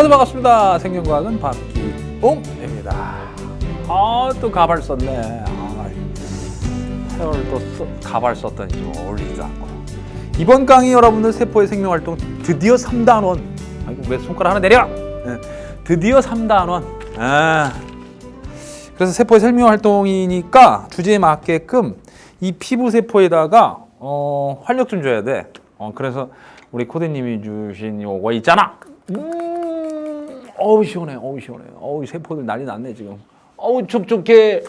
안녕하세요, 반갑습니다. 생명과학은 박기봉입니다. 또 가발 썼네. 세월도 가발 썼더니 좀 어울리지도 않고. 이번 강의 여러분들 세포의 생명활동 드디어 3단원. 아이고, 왜 손가락 하나 내려? 드디어 3단원. 그래서 세포의 생명활동이니까 주제에 맞게끔 이 피부세포에다가 활력 좀 줘야 돼. 그래서 우리 코디님이 주신 요거 있잖아. 어우 시원해, 어우 시원해. 어우 세포들 난리 났네 지금. 어우 촉촉해.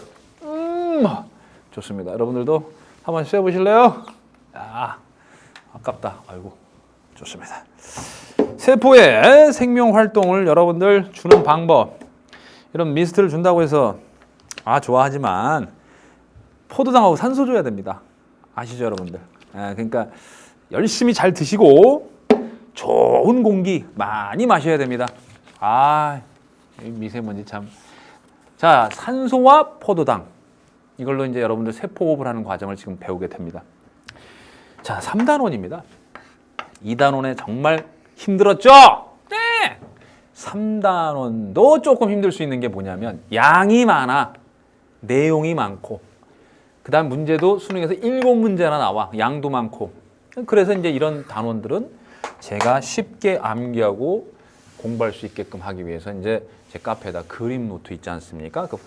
좋습니다. 여러분들도 한번 쐬보실래요? 아깝다. 아이고 좋습니다. 세포의 생명 활동을 여러분들 주는 방법. 이런 미스트를 준다고 해서 좋아하지만 포도당하고 산소 줘야 됩니다. 아시죠 여러분들? 그러니까 열심히 잘 드시고 좋은 공기 많이 마셔야 됩니다. 미세먼지 참. 자, 산소와 포도당. 이걸로 이제 여러분들 세포호흡을 하는 과정을 지금 배우게 됩니다. 자, 3단원입니다. 2단원에 정말 힘들었죠? 네! 3단원도 조금 힘들 수 있는 게 뭐냐면 양이 많아. 내용이 많고. 그 다음 문제도 수능에서 7문제나 나와. 양도 많고. 그래서 이제 이런 단원들은 제가 쉽게 암기하고 공부할 수 있게끔 하기 위해서 이제 제 카페에다 그림 노트 있지 않습니까? 그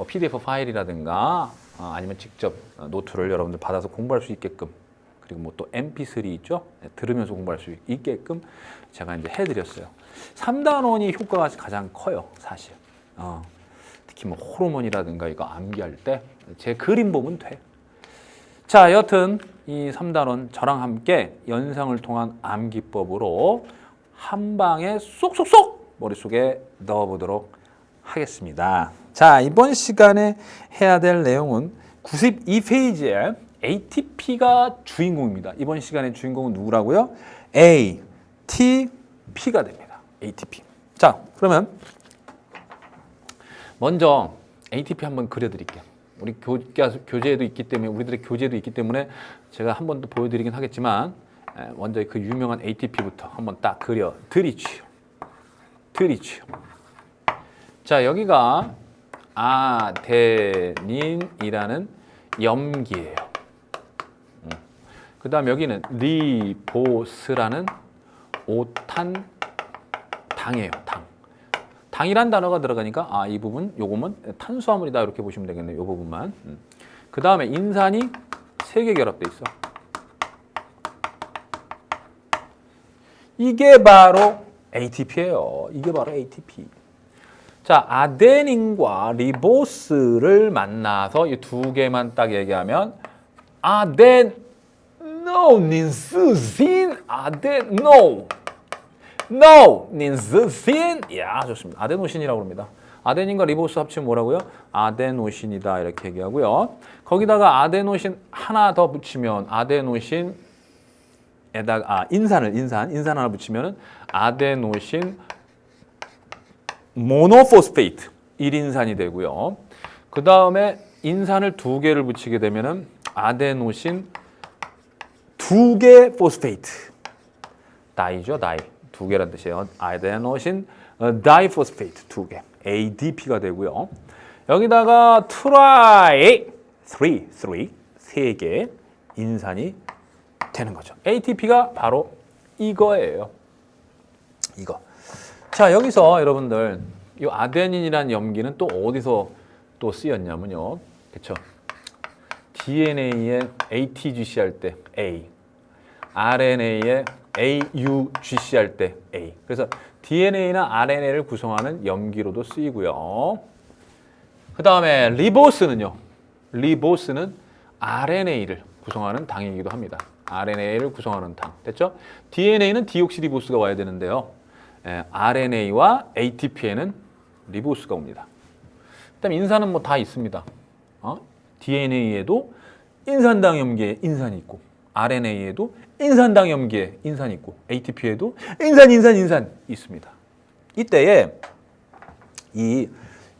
PDF 파일이라든가 아니면 직접 노트를 여러분들 받아서 공부할 수 있게끔, 그리고 뭐 또 MP3 있죠? 들으면서 공부할 수 있게끔 제가 이제 해드렸어요. 3단원이 효과가 가장 커요, 사실. 특히 뭐 호르몬이라든가 이거 암기할 때 제 그림 보면 돼. 자, 여튼 이 3단원 저랑 함께 연상을 통한 암기법으로 한 방에 쏙쏙쏙 머릿속에 넣어보도록 하겠습니다. 자, 이번 시간에 해야 될 내용은 92페이지에 ATP가 주인공입니다. 이번 시간의 주인공은 누구라고요? ATP가 됩니다. ATP. 자, 그러면 먼저 ATP 한번 그려드릴게요. 우리 교재에도 있기 때문에, 우리들의 교재도 있기 때문에 제가 한 번 더 보여드리긴 하겠지만 먼저 그 유명한 ATP부터 한번 딱 그려드리죠. 자, 여기가 아데닌이라는 염기예요. 그 다음 여기는 리보스라는 오탄당이에요. 당이란 단어가 들어가니까 이 부분, 요거면 탄수화물이다 이렇게 보시면 되겠네요. 요 부분만. 그 다음에 인산이 3개 결합돼 있어. 이게 바로 ATP예요. 이게 바로 ATP. 자, 아데닌과 리보스를 만나서 이 두 개만 딱 얘기하면 아데노닌스신, 아데노닌스신. 좋습니다. 아데노신이라고 합니다. 아데닌과 리보스 합치면 뭐라고요? 아데노신이다 이렇게 얘기하고요. 거기다가 아데노신 하나 더 붙이면 아데노신 에다가 인산 하나 붙이면은 아데노신 모노포스페이트 1인산이 되고요. 그 다음에 인산을 2개를 붙이게 되면은 아데노신 2개 포스페이트. 다이죠, 다이. 2개란 뜻이에요. 아데노신 다이포스페이트 2개. ADP가 되고요. 여기다가 트라이 3개 인산이 되는 거죠. ATP가 바로 이거예요. 이거. 자, 여기서 여러분들 이 아데닌이라는 염기는 또 어디서 또 쓰였냐면요. 그렇죠? DNA에 ATGC 할 때 A, RNA에 AUGC 할 때 A. 그래서 DNA나 RNA를 구성하는 염기로도 쓰이고요. 그 다음에 리보스는요. 리보스는 RNA를 구성하는 당이기도 합니다. RNA를 구성하는 당. 됐죠? DNA는 디옥시리보스가 와야 되는데요. RNA와 ATP에는 리보스가 옵니다. 그다음에 인산은 뭐 다 있습니다. DNA에도 인산당 염기에 인산이 있고, RNA에도 인산당 염기에 인산이 있고, ATP에도 인산 있습니다. 이때에 이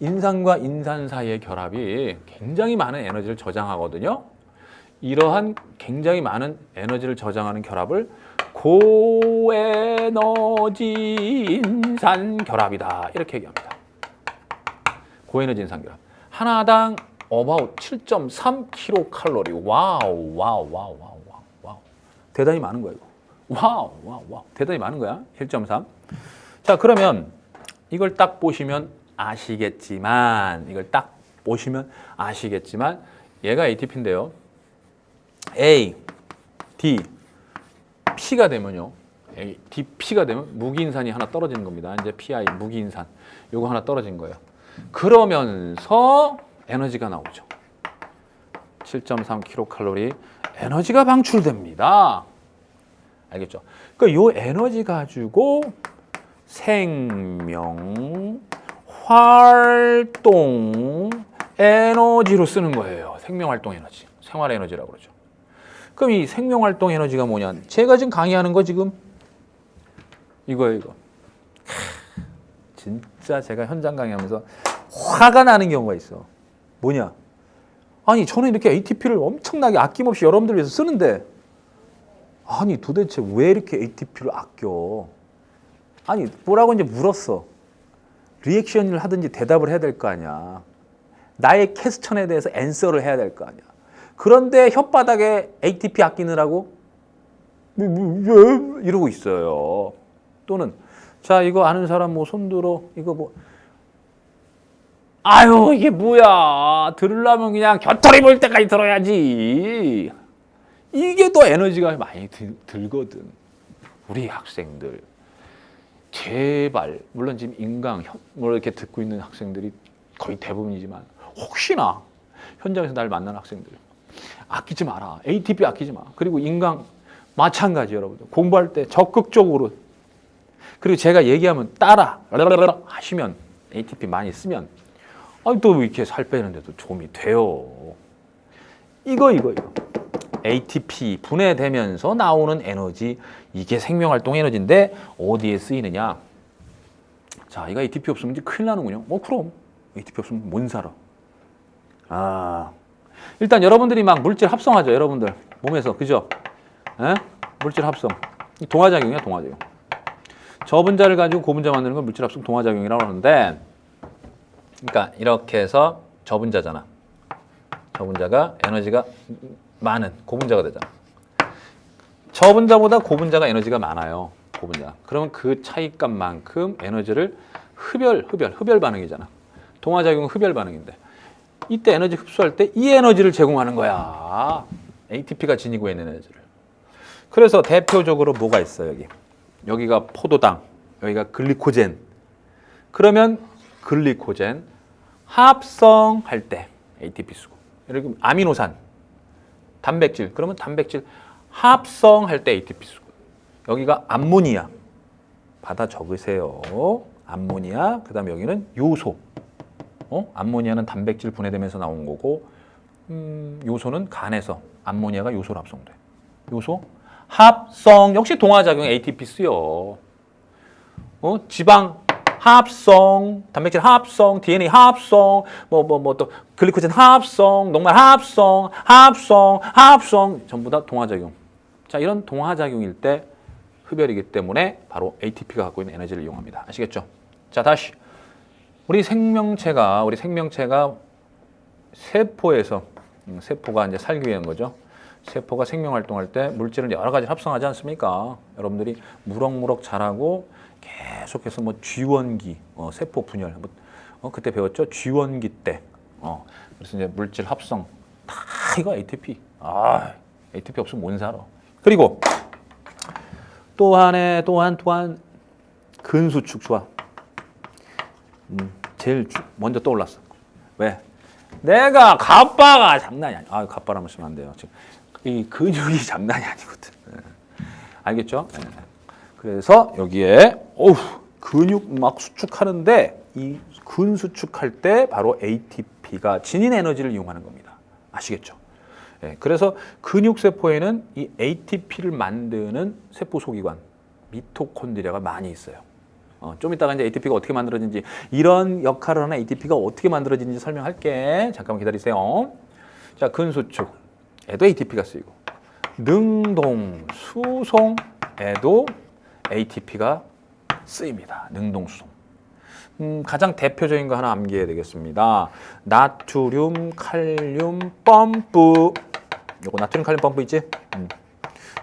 인산과 인산 사이의 결합이 굉장히 많은 에너지를 저장하거든요. 이러한 굉장히 많은 에너지를 저장하는 결합을 고에너지 인산 결합이다. 이렇게 얘기합니다. 고에너지 인산 결합. 하나당 about 7.3 킬로칼로리. 와우. 대단히 많은 거야, 이거. 와우. 대단히 많은 거야. 7.3. 자, 그러면 이걸 딱 보시면 아시겠지만 얘가 ATP인데요. A, D, P가 되면요. A, D, P가 되면 무기인산이 하나 떨어지는 겁니다. 이제 PI, 무기인산. 요거 하나 떨어진 거예요. 그러면서 에너지가 나오죠. 7.3 킬로칼로리 에너지가 방출됩니다. 알겠죠? 그러니까 요 에너지 가지고 생명 활동 에너지로 쓰는 거예요. 생명 활동 에너지. 생활 에너지라고 그러죠. 그럼 이 생명 활동 에너지가 뭐냐? 제가 지금 강의하는 거 지금 이거예요, 이거. 진짜 제가 현장 강의하면서 화가 나는 경우가 있어. 뭐냐? 아니, 저는 이렇게 ATP를 엄청나게 아낌없이 여러분들 위해서 쓰는데 아니, 도대체 왜 이렇게 ATP를 아껴? 아니, 뭐라고 이제 물었어. 리액션을 하든지 대답을 해야 될 거 아니야. 나의 퀘스천에 대해서 앤서를 해야 될 거 아니야. 그런데 혓바닥에 ATP 아끼느라고 이러고 있어요. 또는 자, 이거 아는 사람 뭐 손들어. 이거 뭐 아유, 이게 뭐야. 들으려면 그냥 겨털이 보일 때까지 들어야지. 이게 더 에너지가 많이 들거든. 우리 학생들. 제발, 물론 지금 인강, 뭐 이렇게 듣고 있는 학생들이 거의 대부분이지만 혹시나 현장에서 날 만나는 학생들 아끼지 마라. ATP 아끼지 마. 그리고 인강 마찬가지 여러분들. 공부할 때 적극적으로 그리고 제가 얘기하면 따라 하시면 ATP 많이 쓰면 또 이렇게 살 빼는데도 도움이 돼요. 이거. ATP 분해되면서 나오는 에너지 이게 생명활동 에너지인데 어디에 쓰이느냐? 자, 이거 ATP 없으면 이제 큰일 나는군요. 그럼 ATP 없으면 못 살아. 일단 여러분들이 막 물질 합성하죠. 여러분들 몸에서 그죠? 에? 물질 합성. 동화작용이야, 동화작용. 저분자를 가지고 고분자 만드는 걸 물질 합성 동화작용이라고 하는데, 그러니까 이렇게 해서 저분자잖아. 저분자가 에너지가 많은 고분자가 되잖아. 저분자보다 고분자가 에너지가 많아요. 고분자. 그러면 그 차이값만큼 에너지를 흡열 반응이잖아. 동화작용은 흡열 반응인데 이때 에너지 흡수할 때 이 에너지를 제공하는 거야. ATP가 지니고 있는 에너지를. 그래서 대표적으로 뭐가 있어 여기. 여기가 포도당, 여기가 글리코젠. 그러면 글리코젠 합성할 때 ATP 쓰고. 이렇게 아미노산, 단백질. 그러면 단백질 합성할 때 ATP 쓰고. 여기가 암모니아. 받아 적으세요. 암모니아. 그다음에 여기는 요소. 암모니아는 단백질 분해되면서 나온 거고, 요소는 간에서 암모니아가 요소로 합성돼. 요소 합성 역시 동화작용 ATP 쓰여. 지방 합성, 단백질 합성, DNA 합성, 또 글리코젠 합성, 녹말 합성 전부 다 동화작용. 자, 이런 동화작용일 때 흡열이기 때문에 바로 ATP가 갖고 있는 에너지를 이용합니다. 아시겠죠? 자, 다시 우리 생명체가 세포에서 세포가 이제 살기 위한 거죠. 세포가 생명 활동할 때 물질을 여러 가지 합성하지 않습니까? 여러분들이 무럭무럭 자라고 계속해서 뭐 쥐원기, 세포 분열, 그때 배웠죠? 쥐원기 때. 그래서 이제 물질 합성 다 이거 ATP. ATP 없으면 못 살아. 그리고 또한 근수축 좋아. 제일 먼저 떠올랐어. 왜? 내가 갑바가 장난이 아니야. 갑바라면 쓰면 안 돼요. 지금 이 근육이 장난이 아니거든. 알겠죠? 그래서 여기에 근육 막 수축하는데 이 근수축할 때 바로 ATP가 지닌 에너지를 이용하는 겁니다. 아시겠죠? 그래서 근육세포에는 이 ATP를 만드는 세포 소기관 미토콘드리아가 많이 있어요. 좀 이따가 이제 ATP가 어떻게 만들어지는지, 이런 역할을 하는 ATP가 어떻게 만들어지는지 설명할게. 잠깐만 기다리세요. 자, 근수축. 얘도 ATP가 쓰이고. 능동, 수송, 에도 ATP가 쓰입니다. 능동수소. 가장 대표적인 거 하나 암기해야 되겠습니다. 나트륨, 칼륨, 펌프. 요거 나트륨, 칼륨 펌프 있지?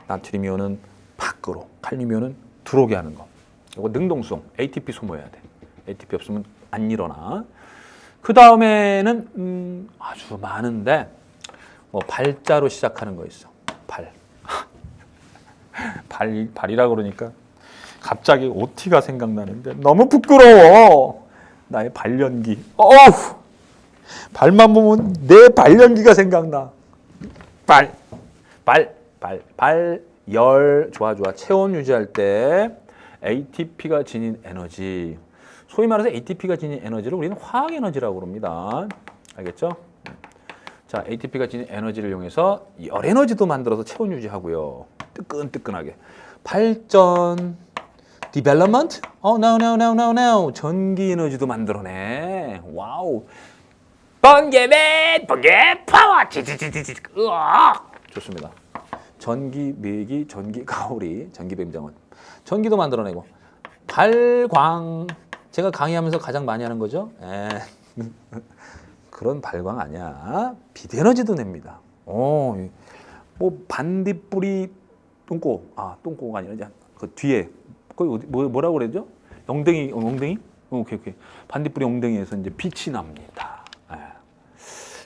나트륨 이온은 밖으로, 칼륨 이온은 들어오게 하는 거. 요거 능동수소, ATP 소모해야 돼. ATP 없으면 안 일어나. 그 다음에는 아주 많은데 뭐 발자로 시작하는 거 있어. 발이라 그러니까 갑자기 OT가 생각나는데 너무 부끄러워. 나의 발연기. 어우, 발만 보면 내 발연기가 생각나. 열. 좋아. 체온 유지할 때 ATP가 지닌 에너지. 소위 말해서 ATP가 지닌 에너지를 우리는 화학 에너지라고 그럽니다. 알겠죠? 자, ATP가 지닌 에너지를 이용해서 열 에너지도 만들어서 체온 유지하고요. 뜨끈뜨끈하게. 발전, development? no. 전기 에너지도 만들어내. 와우. 번개 파워. 으악. 좋습니다. 전기 매기, 전기 가오리, 전기 뱀장어. 전기도 만들어내고. 발광. 제가 강의하면서 가장 많이 하는 거죠. 그런 발광 아니야. 비대에너지도 냅니다. 뭐 반딧불이 똥꼬가 아니라 그 뒤에 거기 뭐라고 그랬죠? 엉덩이. 오케이. 반딧불이 엉덩이에서 이제 빛이 납니다.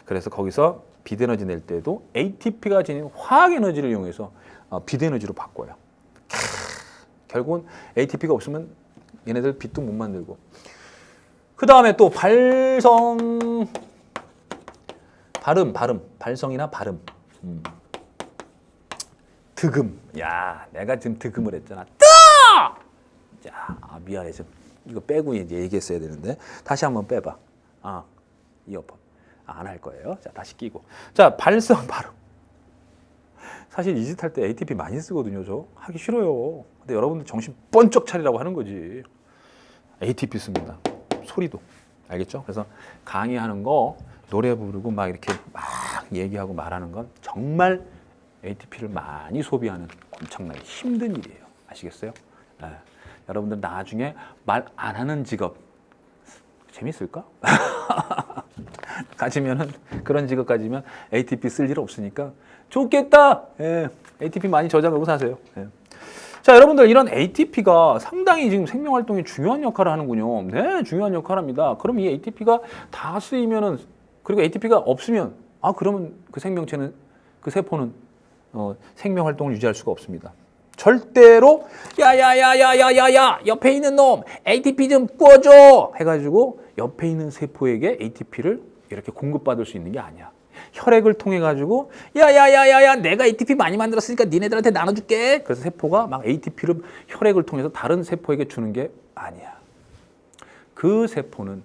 그래서 거기서 비대에너지 낼 때도 ATP가 지닌 화학 에너지를 이용해서 비대에너지로 바꿔요. 결국은 ATP가 없으면 얘네들 빛도 못 만들고. 그 다음에 또 발성이나 발음. 득음. 야, 내가 지금 득음을 했잖아. 자, 미안해. 이거 빼고 이제 얘기했어야 되는데 다시 한번 빼봐. 이어폰. 안 할 거예요. 자, 다시 끼고. 자, 발성, 발음. 사실 이 짓 할 때 ATP 많이 쓰거든요. 저 하기 싫어요. 근데 여러분들 정신 번쩍 차리라고 하는 거지. ATP 씁니다. 소리도. 알겠죠? 그래서 강의하는 거, 노래 부르고 막 이렇게 막 얘기하고 말하는 건 정말 ATP를 많이 소비하는 엄청나게 힘든 일이에요. 아시겠어요? 여러분들 나중에 말 안 하는 직업 재밌을까? 가지면은 그런 직업 가지면 ATP 쓸 일 없으니까 좋겠다. ATP 많이 저장하고 사세요. 자, 여러분들 이런 ATP가 상당히 지금 생명활동에 중요한 역할을 하는군요. 네, 중요한 역할을 합니다. 그럼 이 ATP가 다 쓰이면은, 그리고 ATP가 없으면 그러면 그 생명체는, 그 세포는 생명활동을 유지할 수가 없습니다. 절대로 야야야야야야야 옆에 있는 놈 ATP 좀 꿔줘 해가지고 옆에 있는 세포에게 ATP를 이렇게 공급받을 수 있는 게 아니야. 혈액을 통해 가지고 야야야야야 내가 ATP 많이 만들었으니까 니네들한테 나눠줄게. 그래서 세포가 막 ATP를 혈액을 통해서 다른 세포에게 주는 게 아니야. 그 세포는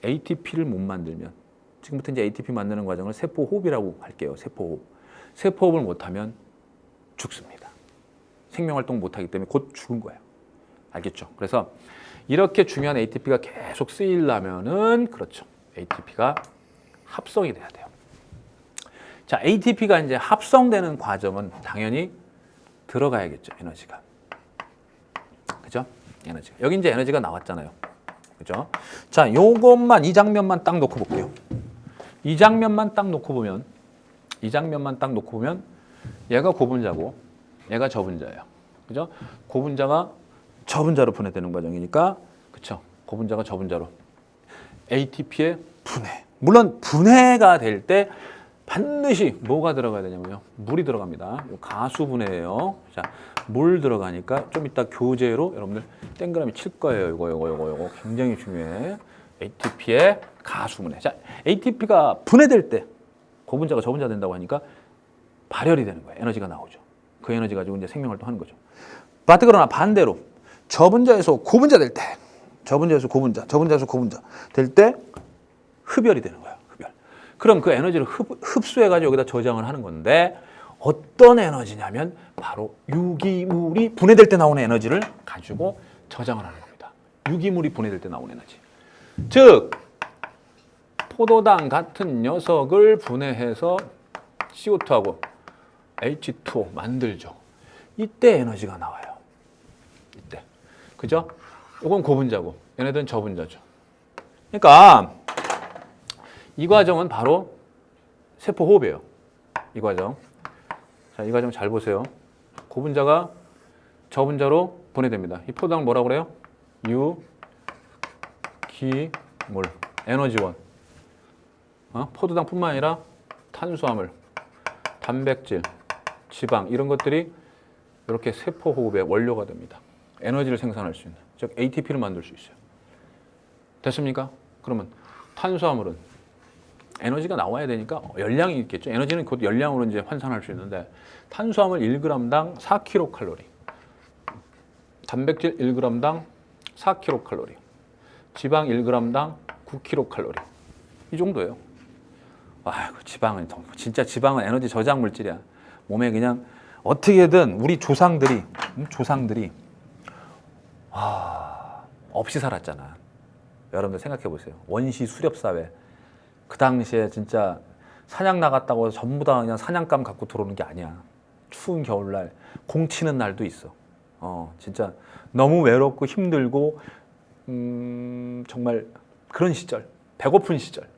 ATP를 못 만들면, 지금부터 이제 ATP 만드는 과정을 세포호흡이라고 할게요. 세포호흡을 못하면 죽습니다. 생명활동 못하기 때문에 곧 죽은 거예요. 알겠죠? 그래서 이렇게 중요한 ATP가 계속 쓰이려면은, 그렇죠, ATP가 합성이 돼야 돼요. 자, ATP가 이제 합성되는 과정은 당연히 들어가야겠죠, 에너지가. 그죠? 에너지가. 여기 이제 에너지가 나왔잖아요. 그죠? 자, 요것만, 이 장면만 딱 놓고 볼게요. 이 장면만 딱 놓고 보면 얘가 고분자고 얘가 저분자예요. 그죠? 고분자가 저분자로 분해되는 과정이니까, 그쵸? 고분자가 저분자로 ATP의 분해. 물론 분해가 될 때 반드시 뭐가 들어가야 되냐면요, 물이 들어갑니다. 가수 분해예요. 자, 물 들어가니까 좀 이따 교재로 여러분들 동그라미 칠 거예요. 이거 굉장히 중요해. ATP의 가수 분해. 자, ATP가 분해될 때 고분자가 저분자 된다고 하니까 발열이 되는 거예요. 에너지가 나오죠. 그 에너지 가지고 이제 생명활동 하는 거죠. 그러나 반대로 저분자에서 고분자 될 때, 저분자에서 고분자 될 때 흡열이 되는 거예요. 흡열. 그럼 그 에너지를 흡수해가지고 여기다 저장을 하는 건데, 어떤 에너지냐면 바로 유기물이 분해될 때 나오는 에너지를 가지고 저장을 하는 겁니다. 유기물이 분해될 때 나오는 에너지. 즉, 포도당 같은 녀석을 분해해서 CO2하고 H2O 만들죠. 이때 에너지가 나와요. 이때. 그죠? 이건 고분자고 얘네들은 저분자죠. 그러니까 이 과정은 바로 세포 호흡이에요. 이 과정. 자, 이 과정 잘 보세요. 고분자가 저분자로 분해됩니다. 이 포도당을 뭐라고 그래요? 유기물, 에너지원. 포도당뿐만 아니라 탄수화물, 단백질, 지방 이런 것들이 이렇게 세포 호흡의 원료가 됩니다. 에너지를 생산할 수 있는, 즉 ATP를 만들 수 있어요. 됐습니까? 그러면 탄수화물은 에너지가 나와야 되니까 열량이 있겠죠. 에너지는 곧 열량으로 이제 환산할 수 있는데 탄수화물 1g당 4kcal, 단백질 1g당 4kcal, 지방 1g당 9kcal. 이 정도예요. 지방은 진짜 지방은 에너지 저장 물질이야. 몸에 그냥 어떻게든 우리 조상들이 없이 살았잖아. 여러분들 생각해 보세요. 원시 수렵 사회. 그 당시에 진짜 사냥 나갔다고 해서 전부 다 그냥 사냥감 갖고 들어오는 게 아니야. 추운 겨울날 공치는 날도 있어. 진짜 너무 외롭고 힘들고 정말 그런 시절, 배고픈 시절.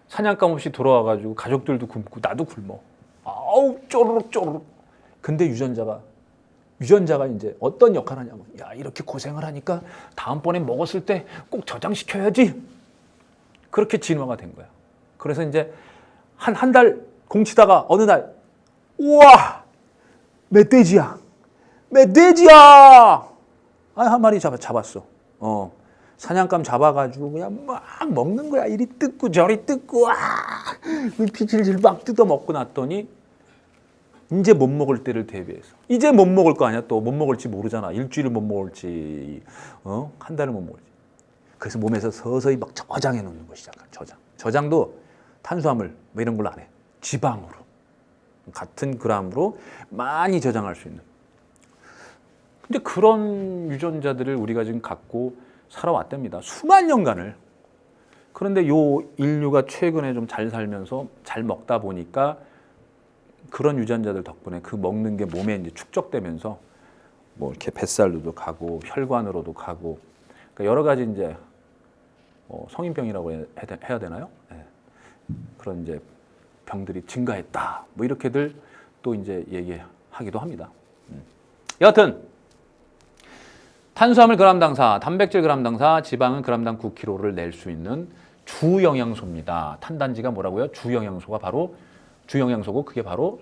사냥감 없이 돌아와가지고 가족들도 굶고 나도 굶어. 아우 쪼르륵 쪼르륵. 근데 유전자가 이제 어떤 역할을 하냐면, 야 이렇게 고생을 하니까 다음번에 먹었을 때 꼭 저장시켜야지. 그렇게 진화가 된 거야. 그래서 이제 한 달 공치다가 어느 날, 우와 멧돼지야. 한 마리 잡았어. 사냥감 잡아가지고 그냥 막 먹는 거야. 이리 뜯고 저리 뜯고, 피질질 막 뜯어 먹고 났더니 이제 못 먹을 때를 대비해서 이제 못 먹을 거 아니야. 또 못 먹을지 모르잖아. 일주일을 못 먹을지, 한 달을 못 먹을지. 그래서 몸에서 서서히 막 저장해 놓는 거 시작한 저장도 탄수화물 뭐 이런 걸로 안 해. 지방으로 같은 그램으로 많이 저장할 수 있는. 근데 그런 유전자들을 우리가 지금 갖고 살아왔답니다. 수만 년간을. 그런데 요 인류가 최근에 좀 잘 살면서 잘 먹다 보니까 그런 유전자들 덕분에 그 먹는 게 몸에 이제 축적되면서 뭐 이렇게 뱃살로도 가고 혈관으로도 가고, 그러니까 여러 가지 이제 성인병이라고 해야 되나요? 네. 그런 이제 병들이 증가했다. 뭐 이렇게들 또 이제 얘기하기도 합니다. 여하튼 탄수화물 그램당 4, 단백질 그램당 4, 지방은 그램당 9kcal를 낼 수 있는 주영양소입니다. 탄단지가 뭐라고요? 주영양소고 그게 바로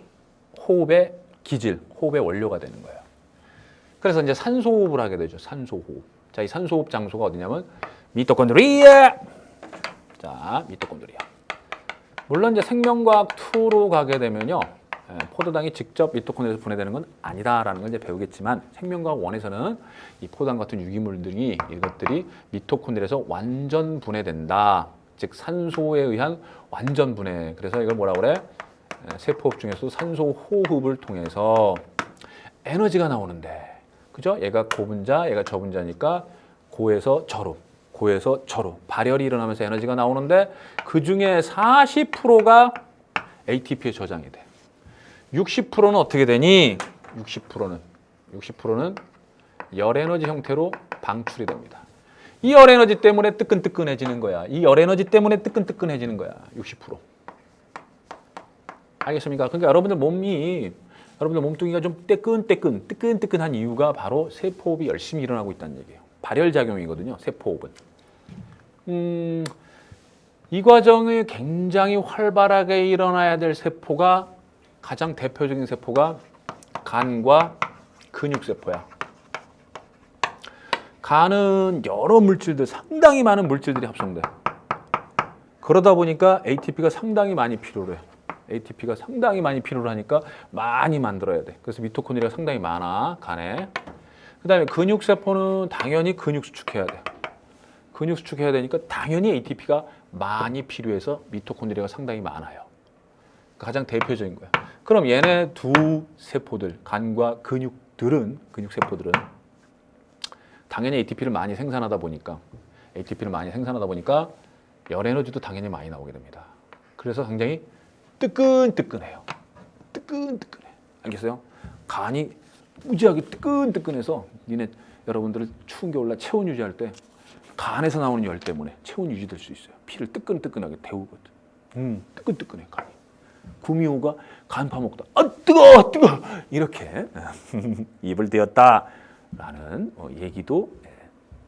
호흡의 기질, 호흡의 원료가 되는 거예요. 그래서 이제 산소호흡을 하게 되죠. 산소호흡. 자, 이 산소호흡 장소가 어디냐면 미토콘드리아. 자, 미토콘드리아. 물론 이제 생명과학 2로 가게 되면요, 포도당이 직접 미토콘드리아에서 분해되는 건 아니다라는 걸 이제 배우겠지만, 생명과학 1에서는 이 포도당 같은 유기물들이 이것들이 미토콘드리아에서 완전 분해된다. 즉 산소에 의한 완전 분해. 그래서 이걸 뭐라 그래? 세포호흡 중에서도 산소 호흡을 통해서 에너지가 나오는데, 그죠? 얘가 고분자, 얘가 저분자니까 고에서 저로, 고에서 저로 발열이 일어나면서 에너지가 나오는데 그 중에 40%가 ATP에 저장이 돼. 60%는 어떻게 되니? 60%는 열 에너지 형태로 방출이 됩니다. 이 열 에너지 때문에 뜨끈뜨끈해지는 거야. 이 열 에너지 때문에 뜨끈뜨끈해지는 거야. 60%. 알겠습니까? 그러니까 여러분들 몸뚱이가 좀 뜨끈뜨끈한 이유가 바로 세포호흡이 열심히 일어나고 있다는 얘기예요. 발열작용이거든요, 세포호흡은. 이 과정이 굉장히 활발하게 일어나야 될 세포가, 가장 대표적인 세포가 간과 근육세포야. 간은 여러 물질들, 상당히 많은 물질들이 합성돼. 그러다 보니까 ATP가 상당히 많이 필요해. ATP가 상당히 많이 필요로 하니까 많이 만들어야 돼. 그래서 미토콘드리아가 상당히 많아, 간에. 그 다음에 근육세포는 당연히 근육 수축해야 돼. 근육 수축해야 되니까 당연히 ATP가 많이 필요해서 미토콘드리아가 상당히 많아요. 가장 대표적인 거야. 그럼 얘네 두 세포들, 간과 근육세포들은 당연히 ATP를 많이 생산하다 보니까 열 에너지도 당연히 많이 나오게 됩니다. 그래서 굉장히 뜨끈뜨끈해요. 뜨끈뜨끈해. 알겠어요? 간이 무지하게 뜨끈뜨끈해서 니네 여러분들을 추운 겨울날 체온 유지할 때 간에서 나오는 열 때문에 체온 유지될 수 있어요. 피를 뜨끈뜨끈하게 데우거든. 뜨끈뜨끈해 간이. 구미호가 간 파먹다. 아 뜨거 뜨거 이렇게 입을 대었다라는 얘기도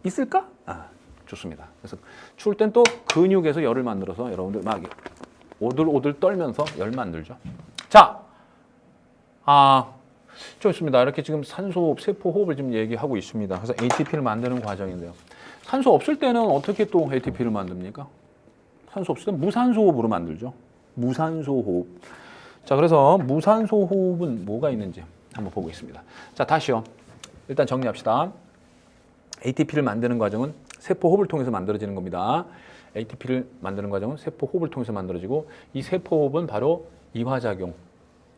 있을까? 좋습니다. 그래서 추울 땐 또 근육에서 열을 만들어서 여러분들 막 오들오들 떨면서 열 만들죠. 자, 좋습니다. 이렇게 지금 산소호흡, 세포호흡을 지금 얘기하고 있습니다. 그래서 ATP를 만드는 과정인데요. 산소 없을 때는 어떻게 또 ATP를 만듭니까? 산소 없을 때는 무산소호흡으로 만들죠. 무산소호흡. 자, 그래서 무산소호흡은 뭐가 있는지 한번 보고 있습니다. 자, 다시요. 일단 정리합시다. ATP를 만드는 과정은 세포호흡을 통해서 만들어지는 겁니다. ATP를 만드는 과정은 세포호흡을 통해서 만들어지고 이 세포호흡은 바로 이화작용.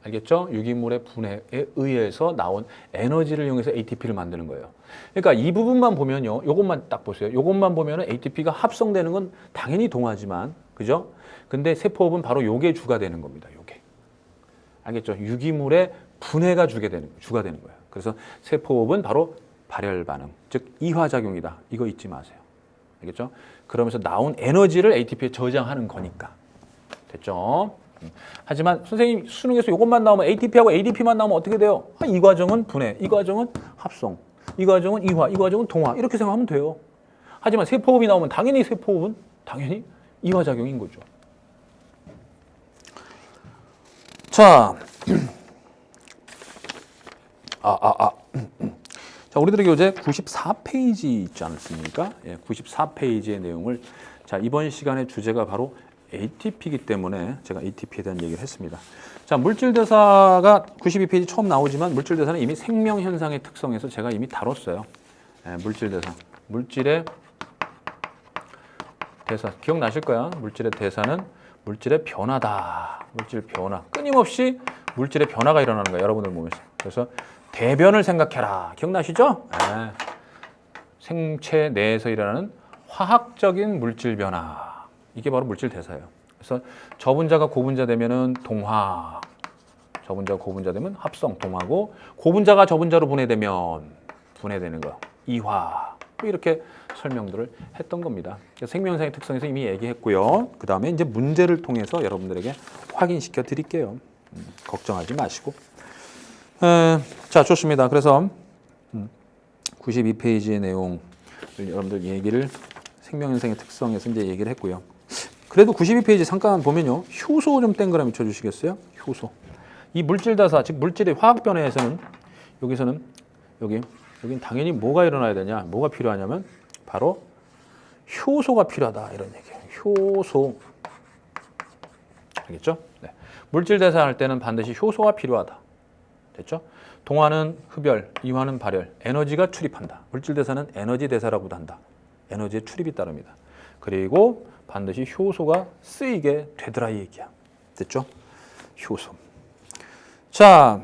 알겠죠? 유기물의 분해에 의해서 나온 에너지를 이용해서 ATP를 만드는 거예요. 그러니까 이 부분만 보면요. 요것만 딱 보세요. 요것만 보면은 ATP가 합성되는 건 당연히 동하지만, 그죠? 근데 세포호흡은 바로 요게 주가 되는 겁니다. 요게. 알겠죠? 유기물의 분해가 주가 되는 거예요. 그래서 세포호흡은 바로 발열 반응, 즉 이화작용이다. 이거 잊지 마세요. 알겠죠? 그러면서 나온 에너지를 ATP에 저장하는 거니까. 됐죠? 하지만 선생님 수능에서 이것만 나오면 ATP하고 ADP만 나오면 어떻게 돼요? 이 과정은 분해, 이 과정은 합성, 이 과정은 이화, 이 과정은 동화 이렇게 생각하면 돼요. 하지만 세포호흡이 나오면 당연히 세포호흡은 당연히 이화작용인 거죠. 자, 자, 우리들의 교재 94페이지 있지 않습니까? 예, 94페이지의 내용을 자, 이번 시간의 주제가 바로 ATP이기 때문에 제가 ATP에 대한 얘기를 했습니다. 자, 물질대사가 92페이지 처음 나오지만 물질대사는 이미 생명현상의 특성에서 제가 이미 다뤘어요. 예, 물질대사. 물질의 대사. 기억나실 거야. 물질의 대사는 물질의 변화다. 물질 변화. 끊임없이 물질의 변화가 일어나는 거예요. 여러분들 몸에서. 그래서 대변을 생각해라. 기억나시죠? 예. 생체 내에서 일어나는 화학적인 물질 변화. 이게 바로 물질 대사예요. 그래서 저분자가 고분자 되면은 동화, 저분자가 고분자 되면 합성, 동화고 고분자가 저분자로 분해되는 거, 이화. 이렇게 설명들을 했던 겁니다. 생명현상의 특성에서 이미 얘기했고요. 그 다음에 이제 문제를 통해서 여러분들에게 확인시켜 드릴게요. 걱정하지 마시고. 자, 좋습니다. 그래서 92페이지의 내용 여러분들 얘기를 생명현상의 특성에서 이제 얘기를 했고요. 그래도 92페이지 잠깐 보면요. 효소 좀 동그라미 쳐주시겠어요? 효소. 이 물질대사, 즉 물질의 화학 변화에서는 여기서는 여긴 당연히 뭐가 일어나야 되냐? 뭐가 필요하냐면 바로 효소가 필요하다 이런 얘기예요. 효소. 알겠죠? 네. 물질대사할 때는 반드시 효소가 필요하다. 됐죠? 동화는 흡열, 이화는 발열, 에너지가 출입한다. 물질대사는 에너지 대사라고도 한다. 에너지의 출입이 따릅니다. 그리고 반드시 효소가 쓰이게 되더라 이 얘기야. 됐죠? 효소. 자,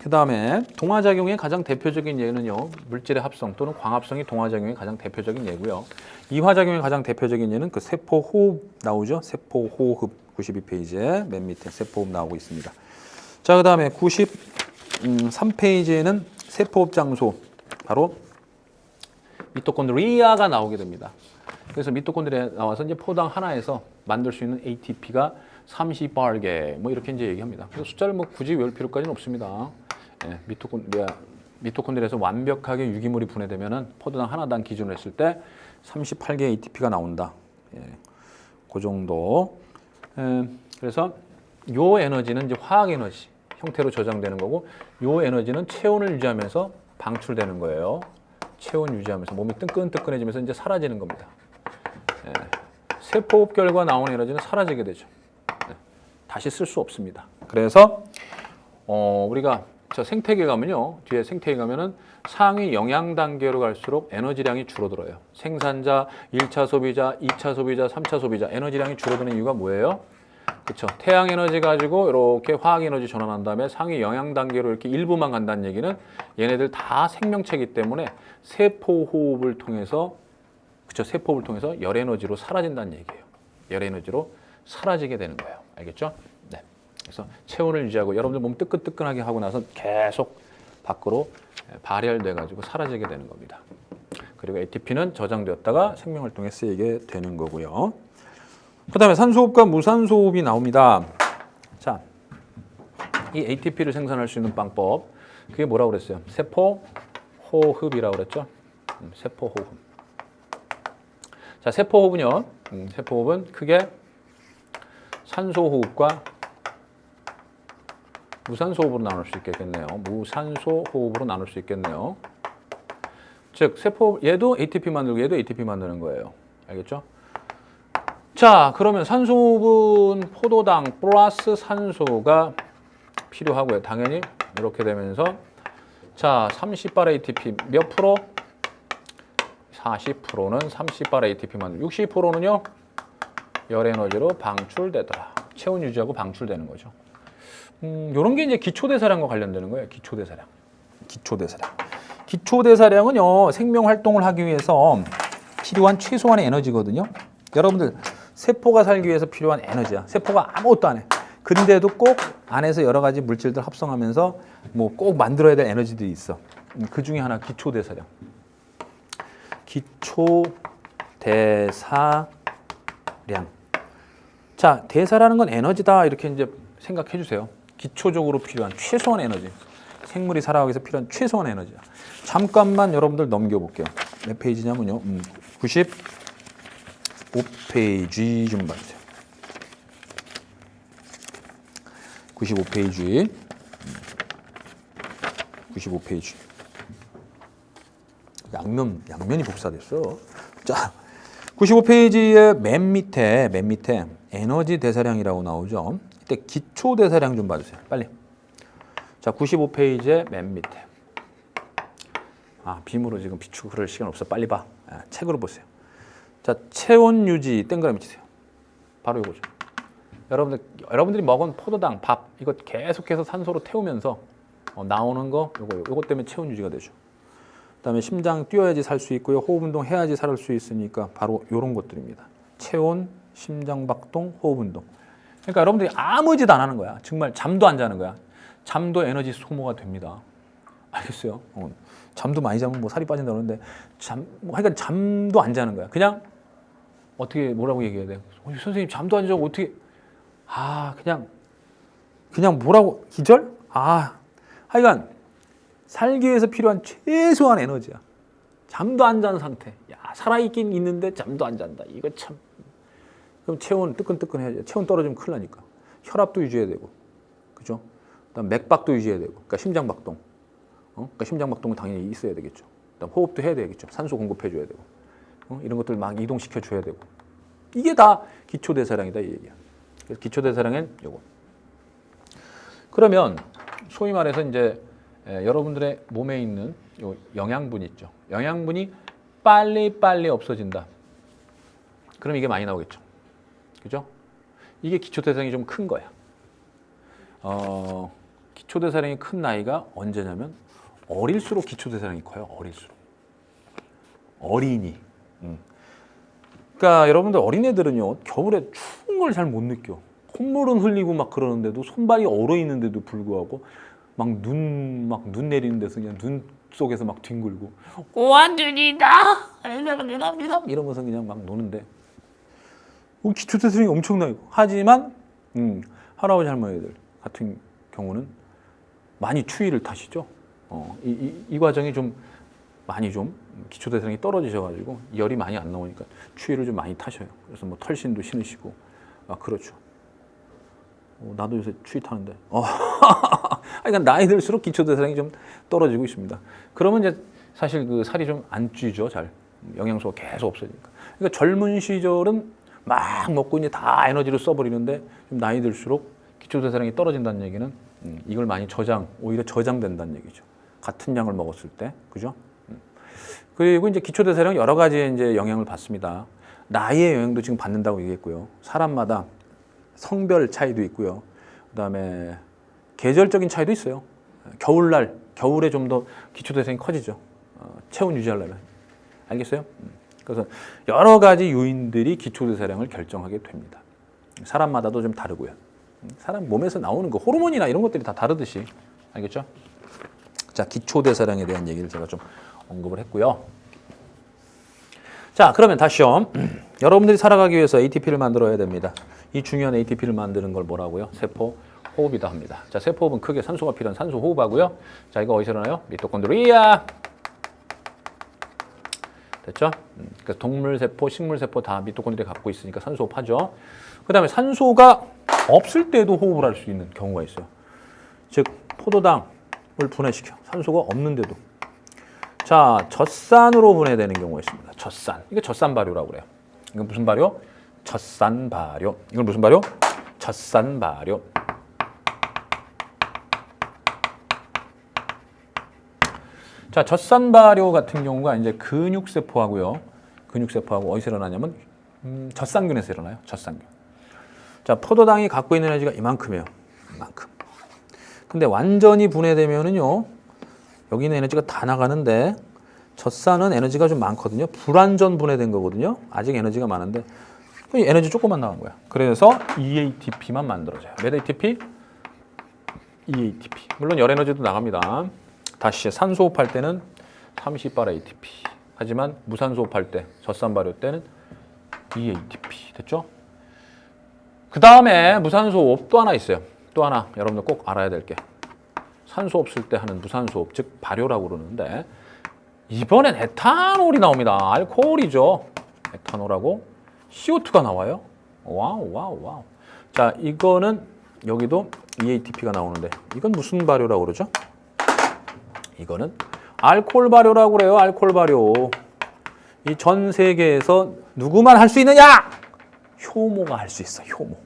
그 다음에 동화작용의 가장 대표적인 예는요. 물질의 합성 또는 광합성이 동화작용의 가장 대표적인 예고요. 이화작용의 가장 대표적인 예는 그 세포호흡 나오죠. 세포호흡 92페이지에 맨 밑에 세포호흡 나오고 있습니다. 자, 그 다음에 93페이지에는 세포호흡 장소 바로 미토콘드리아가 나오게 됩니다. 그래서 미토콘드리아 나와서 이제 포당 하나에서 만들 수 있는 ATP가 30발개 뭐 이렇게 이제 얘기합니다. 그래서 숫자를 뭐 굳이 외울 필요까지는 없습니다. 예, 미토콘드리아에서 완벽하게 유기물이 분해되면은 포도당 하나당 기준으로 했을 때 38개의 ATP가 나온다. 예, 그 정도. 그래서 요 에너지는 이제 화학 에너지 형태로 저장되는 거고, 요 에너지는 체온을 유지하면서 방출되는 거예요. 체온 유지하면서 몸이 뜨끈뜨끈해지면서 이제 사라지는 겁니다. 예, 세포호흡 결과 나오는 에너지는 사라지게 되죠. 예, 다시 쓸 수 없습니다. 그래서 우리가 저 생태계 가면요, 뒤에 생태계 가면은 상위 영양 단계로 갈수록 에너지량이 줄어들어요. 생산자, 1차 소비자, 2차 소비자, 3차 소비자 에너지량이 줄어드는 이유가 뭐예요? 그렇죠. 태양 에너지 가지고 이렇게 화학 에너지 전환한 다음에 상위 영양 단계로 이렇게 일부만 간다는 얘기는 얘네들 다 생명체이기 때문에 세포호흡을 통해서, 그렇죠. 세포호흡을 통해서 열 에너지로 사라진다는 얘기예요. 열 에너지로 사라지게 되는 거예요. 알겠죠? 네. 그래서 체온을 유지하고 여러분들 몸 뜨끈뜨끈하게 하고 나서 계속 밖으로 발열돼 가지고 사라지게 되는 겁니다. 그리고 ATP는 저장되었다가 생명활동에 쓰이게 되는 거고요. 그 다음에 산소호흡과 무산소호흡이 나옵니다. 자, 이 ATP를 생산할 수 있는 방법, 그게 뭐라고 그랬어요? 세포호흡이라고 그랬죠? 세포호흡. 자, 세포호흡은요, 세포호흡은 크게 산소호흡과 무산소호흡으로 나눌 수 있겠네요. 무산소호흡으로 나눌 수 있겠네요. 즉, 얘도 ATP 만들고 얘도 ATP 만드는 거예요. 알겠죠? 자, 그러면 산소호흡은 포도당 플러스 산소가 필요하고요. 당연히 이렇게 되면서 자, 30발 ATP 몇 프로? 40%는 30발 ATP 만들고 60%는요? 열 에너지로 방출되더라. 체온 유지하고 방출되는 거죠. 이런 게 이제 기초대사량과 관련되는 거예요. 기초대사량. 기초대사량은요, 생명 활동을 하기 위해서 필요한 최소한의 에너지거든요. 여러분들, 세포가 살기 위해서 필요한 에너지야. 세포가 아무것도 안 해. 근데도 꼭 안에서 여러 가지 물질들 합성하면서 뭐 꼭 만들어야 될 에너지들이 있어. 그 중에 하나 기초대사량. 기초대사량. 자, 대사라는 건 에너지다. 이렇게 이제 생각해 주세요. 기초적으로 필요한 최소한 에너지. 생물이 살아가기 위해서 필요한 최소한 에너지야. 잠깐만 여러분들 넘겨볼게요. 몇 페이지냐면요. 95페이지 좀 봐주세요. 95페이지. 95페이지. 양면이 복사됐어. 자, 95페이지의 맨 밑에 에너지 대사량이라고 나오죠. 이때 기초 대사량 좀 봐주세요. 빨리. 자, 95페이지의 맨 밑에. 빔으로 지금 비추고 그럴 시간 없어. 빨리 봐. 책으로 보세요. 자, 체온 유지 땡그라미 치세요. 바로 이거죠. 여러분들이 먹은 포도당, 밥 이거 계속해서 산소로 태우면서 나오는 거 요거 때문에 체온 유지가 되죠. 그다음에 심장 뛰어야지 살 수 있고요. 호흡 운동 해야지 살 수 있으니까 바로 이런 것들입니다. 체온, 심장 박동, 호흡 운동. 그러니까 여러분들이 아무 짓 안 하는 거야. 정말 잠도 안 자는 거야. 잠도 에너지 소모가 됩니다. 알겠어요? 잠도 많이 자면 뭐 살이 빠진다 그러는데 하여간 잠도 안 자는 거야. 그냥 어떻게 뭐라고 얘기해야 돼? 선생님 잠도 안 자고 어떻게 그냥 뭐라고 기절? 하여간 살기 위해서 필요한 최소한 에너지야. 잠도 안 자는 상태. 야, 살아있긴 있는데 잠도 안 잔다. 이거 참. 그럼 체온 뜨끈뜨끈 해야지. 체온 떨어지면 큰일 나니까. 혈압도 유지해야 되고. 그죠? 그다음 맥박도 유지해야 되고. 그러니까 심장 박동. 그러니까 심장 박동은 당연히 있어야 되겠죠. 그다음 호흡도 해야 되겠죠. 산소 공급해 줘야 되고. 이런 것들 막 이동시켜 줘야 되고. 이게 다 기초 대사량이다 이 얘기야. 그래서 기초 대사량은 요거. 그러면 소위 말해서 이제 여러분들의 몸에 있는 요 영양분 있죠. 영양분이 빨리 없어진다. 그럼 이게 많이 나오겠죠. 그죠? 이게 기초대사량이 좀 큰 거야. 기초대사량이 큰 나이가 언제냐면 어릴수록 기초대사량이 커요. 어린이. 그러니까 여러분들 어린애들은요. 겨울에 추운 걸 잘 못 느껴. 콧물은 흘리고 막 그러는데도 손발이 얼어 있는데도 불구하고 막 눈 내리는 데서 그냥 눈 속에서 막 뒹굴고 고환준이다 이러면서 그냥 막 노는데 기초대사량이 엄청나요. 하지만 할아버지 할머니들 같은 경우는 많이 추위를 타시죠. 이 과정이 좀 많이 좀 기초대사량이 떨어지셔가지고 열이 많이 안 나오니까 추위를 좀 많이 타셔요. 그래서 뭐 털신도 신으시고 그렇죠. 나도 요새 추위 타는데. 그러니까 나이 들수록 기초대사량이 좀 떨어지고 있습니다. 그러면 이제 사실 그 살이 좀 안 찌죠, 잘. 영양소가 계속 없어지니까. 그러니까 젊은 시절은 막 먹고 이제 다 에너지를 써버리는데 좀 나이 들수록 기초대사량이 떨어진다는 얘기는 이걸 많이 오히려 저장된다는 얘기죠. 같은 양을 먹었을 때, 그죠? 그리고 이제 기초대사량 여러 가지 이제 영향을 받습니다. 나이의 영향도 지금 받는다고 얘기했고요. 사람마다 성별 차이도 있고요. 그다음에 계절적인 차이도 있어요. 겨울에 좀 더 기초대사량이 커지죠. 체온 유지하려면. 알겠어요? 그래서 여러 가지 요인들이 기초대사량을 결정하게 됩니다. 사람마다도 좀 다르고요. 사람 몸에서 나오는 거 호르몬이나 이런 것들이 다 다르듯이. 알겠죠? 자, 기초대사량에 대한 얘기를 제가 좀 언급을 했고요. 자, 그러면 다시요. 여러분들이 살아가기 위해서 ATP를 만들어야 됩니다. 이 중요한 ATP를 만드는 걸 뭐라고요? 세포 호흡이다 합니다. 자, 세포 호흡은 크게 산소가 필요한 산소 호흡하고요. 자, 이거 어디서 일어나요? 미토콘드리아. 됐죠? 그래서 동물세포, 식물세포 다 미토콘드리아 갖고 있으니까 산소 호흡하죠. 그 다음에 산소가 없을 때도 호흡을 할 수 있는 경우가 있어요. 즉, 포도당을 분해시켜. 산소가 없는데도. 자, 젖산으로 분해되는 경우가 있습니다. 젖산. 이거 젖산 발효라고 그래요. 이건 무슨 발효? 젖산 발효. 이건 무슨 발효? 젖산 발효. 자, 젖산 발효 같은 경우가 이제 근육세포하고요. 근육세포하고 어디서 일어나냐면 젖산균에서 일어나요. 젖산균. 자, 포도당이 갖고 있는 에너지가 이만큼이에요. 이만큼. 근데 완전히 분해되면은요. 여기 있는 에너지가 다 나가는데 젖산은 에너지가 좀 많거든요. 불완전 분해된 거거든요. 아직 에너지가 많은데 에너지 조금만 나간 거야. 그래서 EATP만 만들어져요. 몇 ATP? EATP. 물론 열 에너지도 나갑니다. 다시 산소 호흡할 때는 30발 ATP. 하지만 무산소 호흡할 때, 젖산 발효 때는 EATP. 됐죠? 그 다음에 무산소 호흡 또 하나 있어요. 또 하나 여러분들 꼭 알아야 될 게. 산소 없을 때 하는 무산소 호흡, 즉 발효라고 그러는데 이번엔 에탄올이 나옵니다. 알코올이죠. 에탄올하고 CO2가 나와요. 와우, 와우, 와우. 자, 이거는 여기도 EATP가 나오는데 이건 무슨 발효라고 그러죠? 이거는 알코올 발효라고 그래요. 알코올 발효. 이 전 세계에서 누구만 할 수 있느냐? 효모가 할 수 있어. 효모.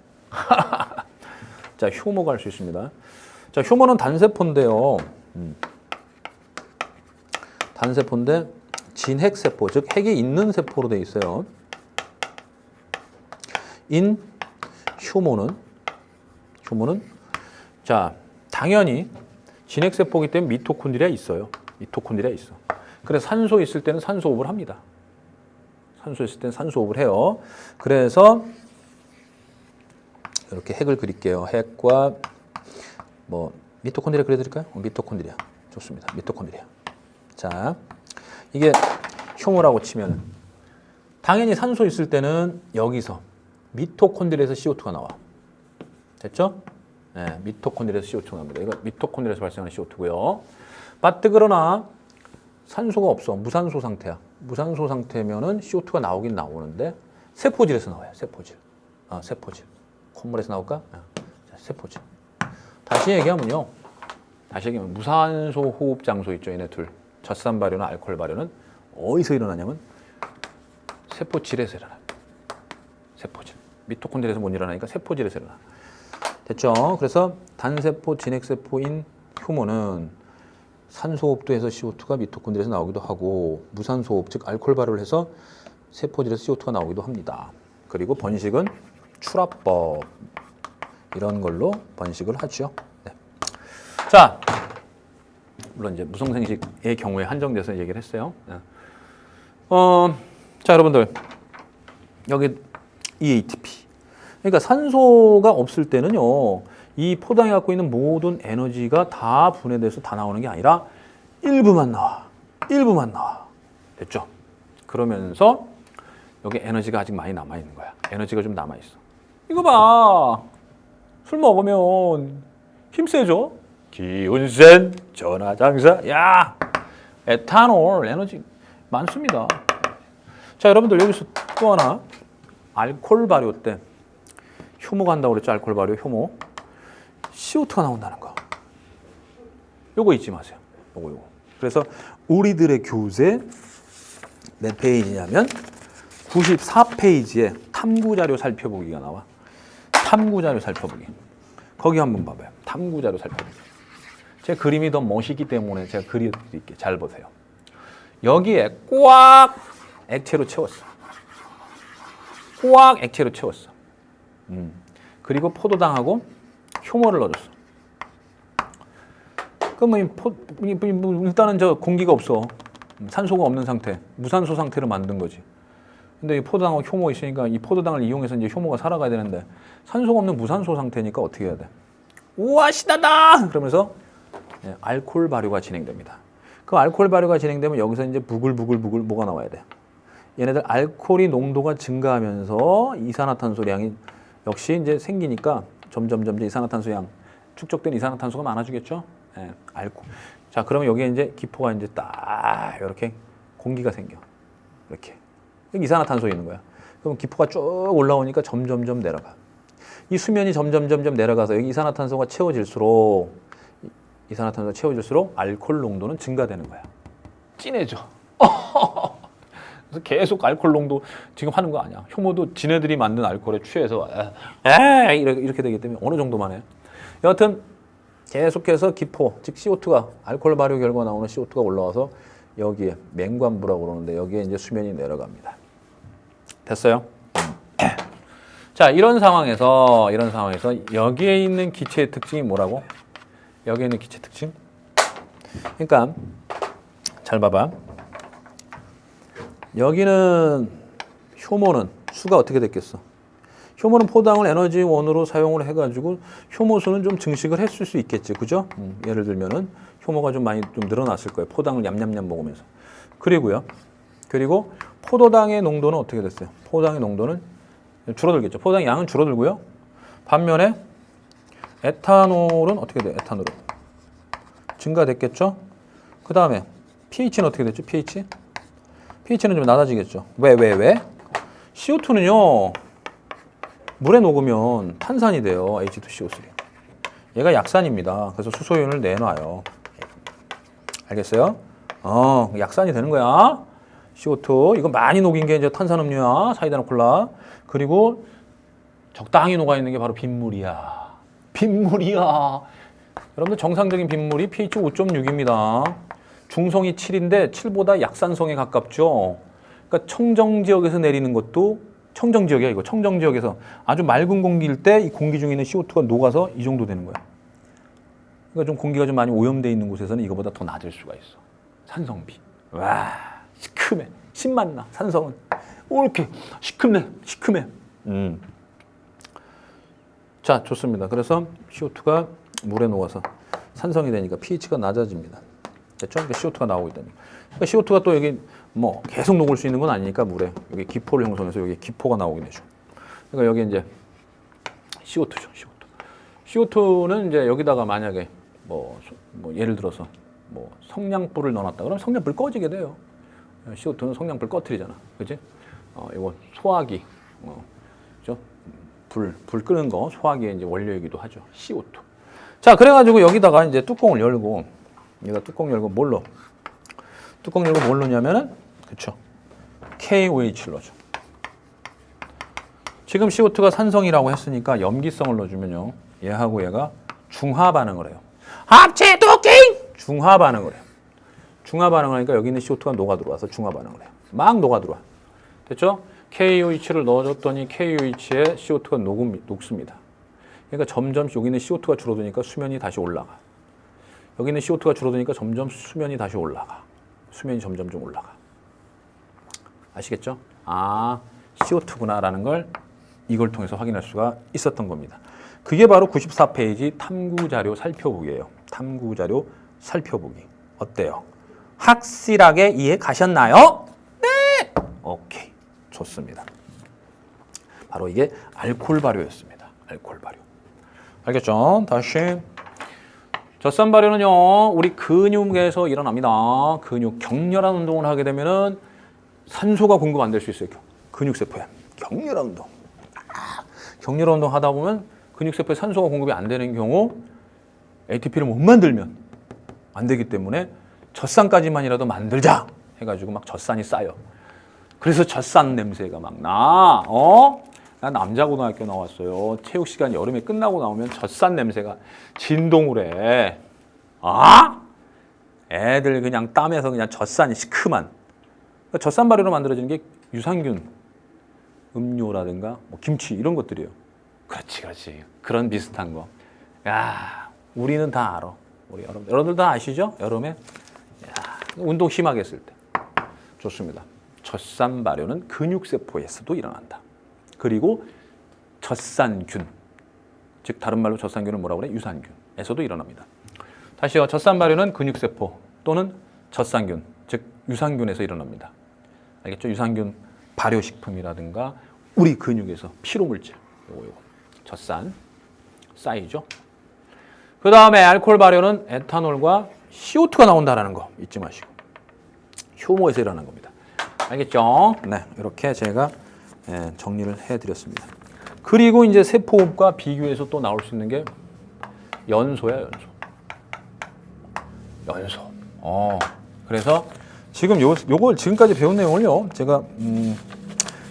자, 효모가 할 수 있습니다. 자, 효모는 단세포인데요. 단세포인데 진핵세포, 즉 핵이 있는 세포로 되어 있어요. 효모는 자, 당연히 진핵세포이기 때문에 미토콘드리아 있어요. 미토콘드리아 있어. 그래서 산소 있을 때는 산소 호흡을 합니다. 산소 있을 때는 산소 호흡을 해요. 그래서 이렇게 핵을 그릴게요. 핵과 뭐 미토콘드리아 그려드릴까요? 미토콘드리아 좋습니다. 미토콘드리아. 자, 이게 효모라고 치면 당연히 산소 있을 때는 여기서 미토콘드리아에서 CO2가 나와. 됐죠? 네, 미토콘드리아에서 CO2가 나옵니다. 이거 미토콘드리아에서 발생하는 CO2고요. 그러나 산소가 없어. 무산소 상태야. 무산소 상태면은 CO2가 나오긴 나오는데 세포질에서 나와요. 세포질. 세포질. 콧물에서 나올까? 자, 세포질. 다시 얘기하면 무산소 호흡 장소 있죠. 얘네 둘. 젖산 발효나 알코올 발효는 어디서 일어나냐면 세포질에서 일어나요. 세포질. 미토콘드리아에서 못 일어나니까 세포질에서 일어나. 됐죠? 그래서 단세포, 진핵세포인 효모는 산소호흡도 해서 CO2가 미토콘드리아에서 나오기도 하고 무산소호흡, 즉 알코올 발효를 해서 세포질에서 CO2가 나오기도 합니다. 그리고 번식은 출합법. 이런 걸로 번식을 하죠. 네. 자, 물론 이제 무성생식의 경우에 한정돼서 얘기를 했어요. 네. 자, 여러분들 여기 EATP. 그러니까 산소가 없을 때는요, 이 포당이 갖고 있는 모든 에너지가 다 분해돼서 다 나오는 게 아니라 일부만 나와. 일부만 나와. 됐죠? 그러면서 여기 에너지가 아직 많이 남아있는 거야. 에너지가 좀 남아있어. 이거 봐. 술 먹으면 힘 세죠? 기운 센 전화장사. 야! 에탄올 에너지 많습니다. 자, 여러분들 여기서 또 하나. 알코올 발효 때 효모가 한다고 그랬죠? 알코올 발효 효모. CO2가 나온다는 거. 요거 잊지 마세요. 요거. 그래서 우리들의 교재 몇 페이지냐면 94페이지에 탐구자료 살펴보기가 나와. 탐구자료 살펴보기. 거기 한번 봐봐요. 탐구자료 살펴보기. 제 그림이 더 멋있기 때문에 제가 그려드릴게요. 잘 보세요. 여기에 꽉 액체로 채웠어. 꽉 액체로 채웠어. 그리고 포도당하고 효모를 넣어줬어. 그러면 일단은 저 공기가 없어. 산소가 없는 상태, 무산소 상태를 만든 거지. 근데 이 포도당하고 효모 있으니까 이 포도당을 이용해서 이제 효모가 살아가야 되는데 산소가 없는 무산소 상태니까 어떻게 해야 돼? 우와, 신난다! 그러면서 예, 알코올 발효가 진행됩니다. 그 알코올 발효가 진행되면 여기서 이제 부글부글 뭐가 나와야 돼? 얘네들 알코올이 농도가 증가하면서 이산화탄소량이 역시 이제 생기니까 점점 이산화탄소량 축적된 이산화탄소가 많아지겠죠? 예, 알코올. 자, 그러면 여기에 이제 기포가 이제 딱 이렇게 공기가 생겨. 이렇게. 여기 이산화탄소 있는 거야. 그럼 기포가 쭉 올라오니까 점점 내려가. 이 수면이 점점 내려가서 여기 이산화탄소가 채워질수록 알코올 농도는 증가되는 거야. 진해져. 그래서 계속 알코올 농도 지금 하는 거 아니야. 효모도 지네들이 만든 알코올에 취해서 이렇게 되기 때문에 어느 정도만 해. 여하튼 계속해서 기포, 즉 CO2가 알코올 발효 결과 나오는 CO2가 올라와서 여기에 맹관부라고 그러는데 여기에 이제 수면이 내려갑니다. 됐어요? 자, 이런 상황에서 여기에 있는 기체의 특징이 뭐라고? 여기에 있는 기체 특징? 그러니까 잘 봐봐. 여기는 효모는 수가 어떻게 됐겠어? 효모는 포당을 에너지 원으로 사용을 해가지고 효모수는 좀 증식을 했을 수 있겠지, 그죠? 예를 들면은 효모가 좀 많이 좀 늘어났을 거예요. 포당을 냠냠냠 먹으면서. 그리고 포도당의 농도는 어떻게 됐어요? 포도당의 농도는 줄어들겠죠. 포도당 양은 줄어들고요. 반면에 에탄올은 어떻게 돼요? 에탄올은 증가됐겠죠. 그 다음에 pH는 어떻게 됐죠? pH는 좀 낮아지겠죠. 왜? CO2는요. 물에 녹으면 탄산이 돼요. H2CO3. 얘가 약산입니다. 그래서 수소이온을 내놔요. 알겠어요? 약산이 되는 거야. CO2. 이거 많이 녹인 게 이제 탄산음료야. 사이다나 콜라. 그리고 적당히 녹아 있는 게 바로 빗물이야. 여러분들 정상적인 빗물이 pH 5.6입니다. 중성이 7인데 7보다 약산성에 가깝죠. 그러니까 청정 지역에서 내리는 것도 청정 지역이야, 이거. 청정 지역에서 아주 맑은 공기일 때 이 공기 중에 있는 CO2가 녹아서 이 정도 되는 거야. 그러니까 좀 공기가 좀 많이 오염되어 있는 곳에서는 이거보다 더 낮을 수가 있어. 산성비. 와, 시큼해. 신맛나. 산성은. 이렇게 시큼해. 자, 좋습니다. 그래서 CO2가 물에 녹아서 산성이 되니까 pH가 낮아집니다. 됐죠? 그러니까 CO2가 나오고 있다니. 그러니까 CO2가 또 여기 뭐 계속 녹을 수 있는 건 아니니까 물에 여기 기포를 형성해서 여기 기포가 나오게 되죠. 그러니까 여기 이제 CO2죠. CO2는 이제 여기다가 만약에 뭐 예를 들어서 뭐 성냥불을 넣어놨다. 그럼 성냥불 꺼지게 돼요. CO2는 성냥불 꺼트리잖아. 그지? 이거 소화기, 그죠? 불 끄는 거 소화기의 이제 원료이기도 하죠. CO2. 자, 그래가지고 여기다가 이제 뚜껑을 열고, 뭘로? 뚜껑 열고 뭘 넣냐면은, 그쵸? KOH를 넣어줘. 지금 CO2가 산성이라고 했으니까 염기성을 넣어주면요. 얘하고 얘가 중화 반응을 해요. 합체 도킹! 중화 반응을 해요. 중화 반응을 하니까 여기 있는 CO2가 녹아 들어와서 중화 반응을 해요. 막 녹아 들어와. 됐죠? KOH를 넣어줬더니 KOH에 CO2가 녹습니다. 그러니까 점점 여기 있는 CO2가 줄어드니까 수면이 다시 올라가. 여기 있는 CO2가 줄어드니까 점점 수면이 다시 올라가. 수면이 점점 좀 올라가. 아시겠죠? 아, CO2구나라는 걸 이걸 통해서 확인할 수가 있었던 겁니다. 그게 바로 94페이지 탐구자료 살펴보기예요. 탐구자료 살펴보기. 어때요? 확실하게 이해 가셨나요? 네! 오케이. 좋습니다. 바로 이게 알코올 발효였습니다. 알코올 발효. 알겠죠? 다시. 젖산 발효는요, 우리 근육에서 일어납니다. 근육, 격렬한 운동을 하게 되면은 산소가 공급 안 될 수 있어요. 근육세포에. 격렬한 운동. 격렬한 운동 하다 보면 근육세포에 산소가 공급이 안 되는 경우 ATP를 못 만들면 안 되기 때문에 젖산까지만이라도 만들자 해가지고 막 젖산이 쌓여. 그래서 젖산 냄새가 막 나. 나 남자고등학교 나왔어요. 체육 시간 여름에 끝나고 나오면 젖산 냄새가 진동을 해. 애들 그냥 땀에서 그냥 젖산이 시큼한. 그러니까 젖산 발효로 만들어지는 게 유산균, 음료라든가 뭐 김치 이런 것들이에요. 그렇지. 그런 비슷한 거. 야, 우리는 다 알아. 우리 여러분들 다 아시죠? 여름에 운동 심하게 했을 때. 좋습니다. 젖산 발효는 근육세포에서도 일어난다. 그리고 젖산균, 즉 다른 말로 젖산균은 뭐라고 그래? 유산균에서도 일어납니다. 다시요. 젖산 발효는 근육세포 또는 젖산균, 즉 유산균에서 일어납니다. 알겠죠? 유산균 발효식품이라든가 우리 근육에서 피로물질, 요거 젖산 쌓이죠. 그 다음에 알코올 발효는 에탄올과 CO2가 나온다라는 거 잊지 마시고 효모에서 일어나는 겁니다. 알겠죠? 네, 이렇게 제가 정리를 해드렸습니다. 그리고 이제 세포호흡과 비교해서 또 나올 수 있는 게 연소야, 연소. 그래서 지금 요걸 지금까지 배운 내용을요, 제가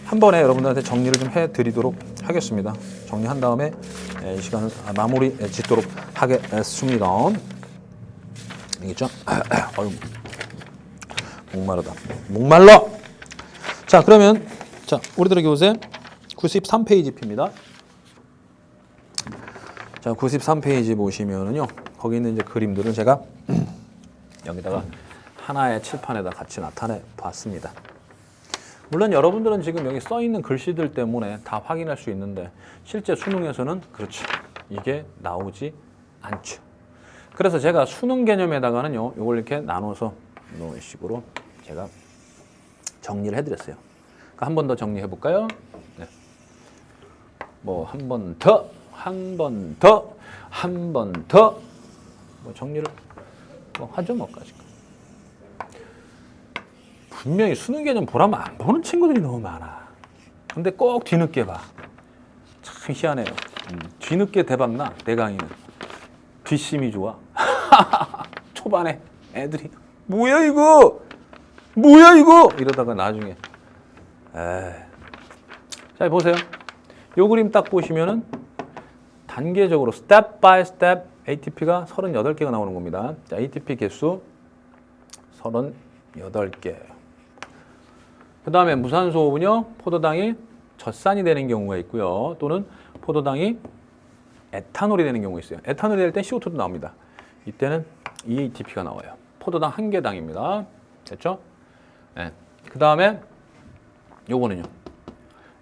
한 번에 여러분들한테 정리를 좀 해드리도록 하겠습니다. 정리한 다음에 이 시간을 마무리 짓도록 하겠습니다. 알겠죠? 어휴, 목마르다. 목말라! 자, 그러면, 자, 우리들의 교재 93페이지 피입니다. 자, 93페이지 보시면은요, 거기 있는 이제 그림들을 제가 여기다가 하나의 칠판에다 같이 나타내 봤습니다. 물론 여러분들은 지금 여기 써 있는 글씨들 때문에 다 확인할 수 있는데 실제 수능에서는 그렇죠. 이게 나오지 않죠. 그래서 제가 수능 개념에다가는요, 이걸 이렇게 나눠서 이런 식으로 제가 정리를 해드렸어요. 그러니까 한 번 더 정리해 볼까요? 네. 뭐 한 번 더, 한 번 더, 한 번 더, 뭐 정리를 뭐 하죠, 뭐까지. 분명히 수능 개념 보라면 안 보는 친구들이 너무 많아. 근데 꼭 뒤늦게 봐. 참 희한해요. 뒤늦게 대박나, 내 강의는. 뒷심이 좋아. 초반에 애들이 뭐야 이거? 뭐야 이거? 이러다가 나중에 자, 보세요. 요 그림 딱 보시면은 단계적으로 스텝 바이 스텝 ATP가 38개가 나오는 겁니다. 자, ATP 개수 38개. 그 다음에 무산소호흡은요, 포도당이 젖산이 되는 경우가 있고요. 또는 포도당이 에탄올이 되는 경우가 있어요. 에탄올이 될 땐 CO2도 나옵니다. 이때는 EATP가 나와요. 포도당 한 개당입니다. 됐죠? 네. 그 다음에 요거는요,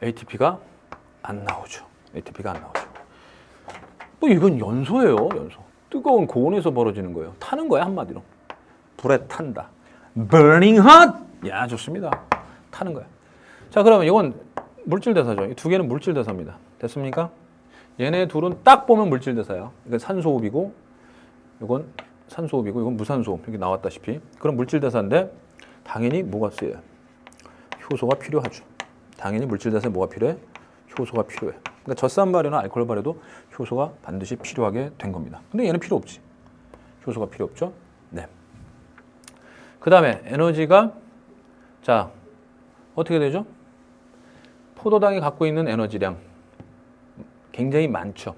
ATP가 안 나오죠. ATP가 안 나오죠. 뭐 이건 연소예요, 연소. 뜨거운 고온에서 벌어지는 거예요. 타는 거야, 한마디로. 불에 탄다. Burning hot! 야, 좋습니다. 타는 거야. 자, 그러면 이건 물질 대사죠. 이 두 개는 물질 대사입니다. 됐습니까? 얘네 둘은 딱 보면 물질 대사야. 이건 산소호흡이고, 이건 산소호흡이고, 이건 무산소호흡. 이렇게 나왔다시피. 그럼 물질 대사인데 당연히 뭐가 쓰여요? 효소가 필요하죠. 당연히 물질 대사에 뭐가 필요해? 효소가 필요해. 그러니까 젖산 발효나 알코올 발효도 효소가 반드시 필요하게 된 겁니다. 근데 얘는 필요 없지. 효소가 필요 없죠. 네. 그 다음에 에너지가, 자, 어떻게 되죠? 포도당이 갖고 있는 에너지량 굉장히 많죠.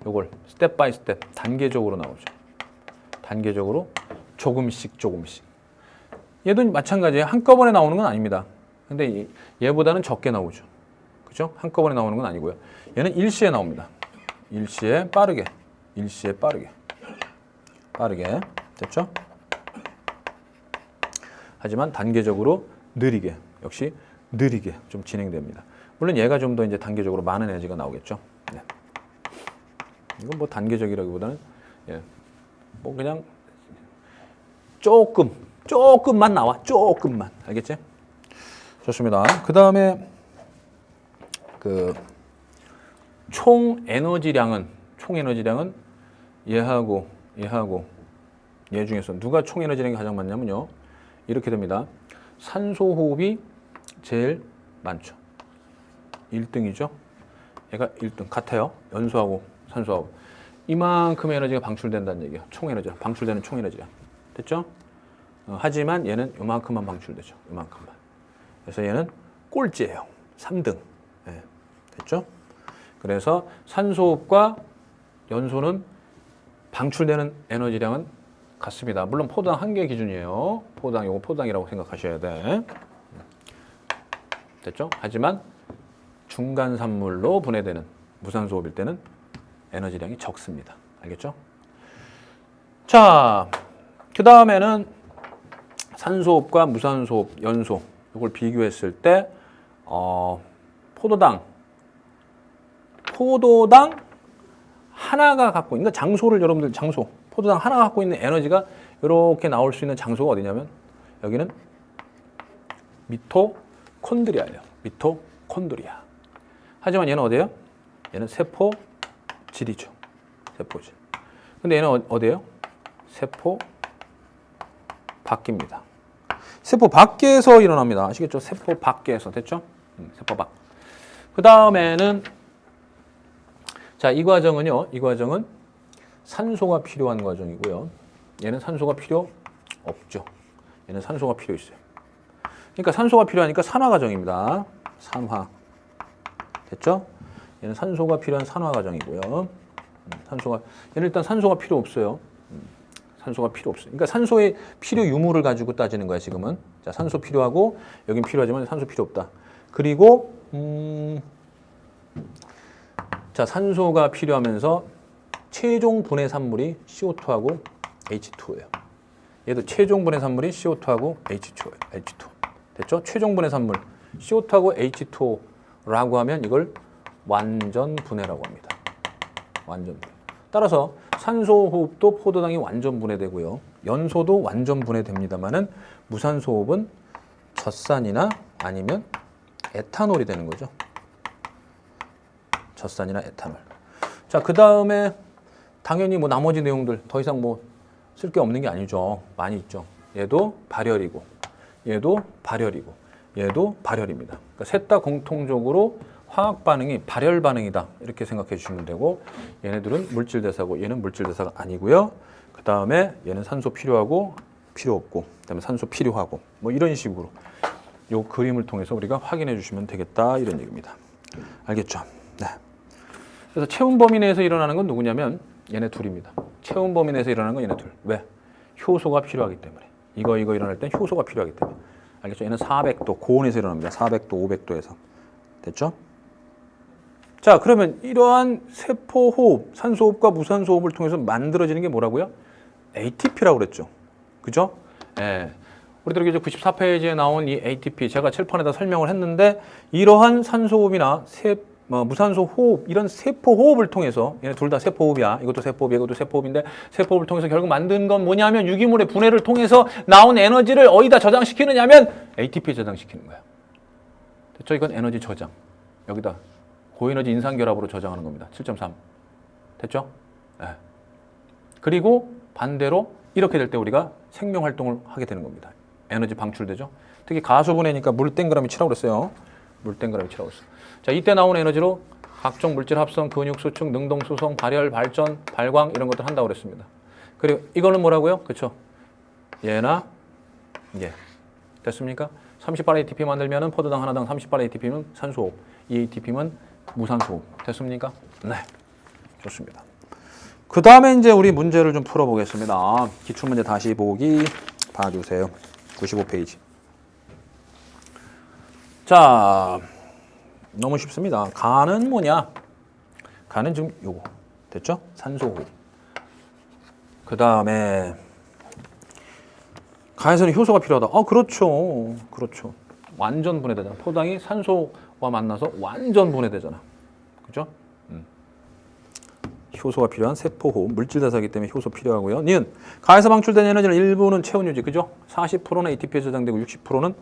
요걸 스텝 바이 스텝 단계적으로 나오죠. 단계적으로 조금씩 조금씩. 얘도 마찬가지예요. 한꺼번에 나오는 건 아닙니다. 근데 얘보다는 적게 나오죠. 그죠? 한꺼번에 나오는 건 아니고요. 얘는 일시에 나옵니다. 일시에 빠르게. 일시에 빠르게. 빠르게. 됐죠? 하지만 단계적으로 느리게. 역시 느리게 좀 진행됩니다. 물론 얘가 좀 더 이제 단계적으로 많은 에너지가 나오겠죠. 네. 이건 뭐 단계적이라기보다는 뭐 그냥 조금만 나와. 조금만. 알겠지? 좋습니다. 그 다음에 그 총 에너지량은 얘하고 얘 중에서 누가 총 에너지량이 가장 많냐면요. 이렇게 됩니다. 산소호흡이 제일 많죠. 1등이죠. 얘가 1등 같아요. 연소하고 산소하고. 이만큼 에너지가 방출된다는 얘기예요. 총 에너지, 방출되는 총 에너지가. 됐죠? 하지만 얘는 이만큼만 방출되죠. 이만큼만. 그래서 얘는 꼴찌예요. 3등. 네. 됐죠? 그래서 산소호흡과 연소는 방출되는 에너지량은 같습니다. 물론 포도당 한 개 기준이에요. 포도당, 요거 포도당이라고 생각하셔야 돼. 됐죠? 하지만 중간 산물로 분해되는 무산소호흡일 때는 에너지량이 적습니다. 알겠죠? 자, 그 다음에는 산소호흡과 무산소호흡, 연소 이걸 비교했을 때 포도당 하나가 갖고 있는, 그러니까 장소를 여러분들 장소, 포도당 하나가 갖고 있는 에너지가 이렇게 나올 수 있는 장소가 어디냐면 여기는 미토콘드리아예요. 미토콘드리아. 하지만 얘는 어디예요? 얘는 세포질이죠. 세포질. 근데 얘는 어디예요? 세포 밖입니다. 세포 밖에서 일어납니다. 아시겠죠? 세포 밖에서. 됐죠? 세포 밖. 그 다음에는 자, 이 과정은요. 이 과정은 산소가 필요한 과정이고요. 얘는 산소가 필요 없죠. 얘는 산소가 필요 있어요. 그러니까 산소가 필요하니까 산화 과정입니다. 산화. 됐죠? 얘는 산소가 필요한 산화 과정이고요. 얘는 일단 산소가 필요 없어요. 산소가 필요 없어요. 그러니까 산소의 필요 유무를 가지고 따지는 거야, 지금은. 자, 산소 필요하고 여긴 필요하지만 산소 필요 없다. 그리고 자, 산소가 필요하면서 최종 분해 산물이 CO2하고 H2예요. 얘도 최종 분해 산물이 CO2하고 H2예요. H2. 됐죠? 최종 분해 산물 CO2하고 H2라고 하면 이걸 완전 분해라고 합니다. 완전 분해. 따라서 산소 호흡도 포도당이 완전 분해되고요. 연소도 완전 분해됩니다만은 무산소 호흡은 젖산이나 아니면 에탄올이 되는 거죠. 젖산이나 에탄올. 자, 그 다음에 당연히 뭐 나머지 내용들 더 이상 뭐 쓸 게 없는 게 아니죠. 많이 있죠. 얘도 발열이고, 얘도 발열이고, 얘도 발열입니다. 그러니까 셋 다 공통적으로 화학 반응이 발열 반응이다. 이렇게 생각해 주시면 되고, 얘네들은 물질 대사고, 얘는 물질 대사가 아니고요. 그 다음에 얘는 산소 필요하고 필요 없고, 그다음에 산소 필요하고, 뭐 이런 식으로 요 그림을 통해서 우리가 확인해 주시면 되겠다 이런 얘기입니다. 알겠죠? 네. 그래서 체온 범위 내에서 일어나는 건 누구냐면 얘네 둘입니다. 체온 범위 내에서 일어나는 건 얘네 둘. 왜? 효소가 필요하기 때문에. 이거 일어날 땐 효소가 필요하기 때문에. 알겠죠? 얘는 400도 고온에서 일어납니다. 400도, 500도에서. 됐죠? 자, 그러면 이러한 세포 호흡, 산소 호흡과 무산소 호흡을 통해서 만들어지는 게 뭐라고요? ATP라고 그랬죠. 그죠? 예. 우리들 이제 94페이지에 나온 이 ATP 제가 칠판에다 설명을 했는데 이러한 산소 호흡이나 무산소 호흡 이런 세포 호흡을 통해서 얘네 둘 다 세포 호흡이야. 이것도 세포 호흡이야. 이것도 세포 호흡인데 세포 호흡을 통해서 결국 만든 건 뭐냐면 유기물의 분해를 통해서 나온 에너지를 어디다 저장시키느냐면 ATP에 저장시키는 거야. 됐죠? 이건 에너지 저장. 여기다 고에너지 인산결합으로 저장하는 겁니다. 7.3. 됐죠? 네. 그리고 반대로 이렇게 될 때 우리가 생명 활동을 하게 되는 겁니다. 에너지 방출되죠? 특히 가수분해니까 물 땡그라미 치라고 그랬어요. 물 땡그라미 치라고 그랬어요. 자, 이때 나온 에너지로 각종 물질 합성, 근육 수축, 능동 수송, 발열, 발전, 발광 이런 것들 한다고 그랬습니다. 그리고 이거는 뭐라고요? 그렇죠? 얘나 얘. 됐습니까? 30발 ATP 만들면은 포도당 하나당 30발 ATP면 산소호흡, 이 ATP면 무산소호흡. 됐습니까? 네. 좋습니다. 그 다음에 이제 우리 문제를 좀 풀어보겠습니다. 기출문제 다시 보기 봐주세요. 95페이지. 자, 너무 쉽습니다. 간은 뭐냐? 간은 지금 요거. 됐죠? 산소호흡. 그 다음에 간에서는 효소가 필요하다. 그렇죠. 그렇죠. 완전 분해되잖아. 포도당이 산소와 만나서 완전 분해되잖아. 그죠? 효소가 필요한 세포호흡, 물질 대사이기 때문에 효소 필요하고요. 니은 가에서 방출된 에너지는 일부는 체온 유지, 그죠? 40%는 ATP에 저장되고 60%는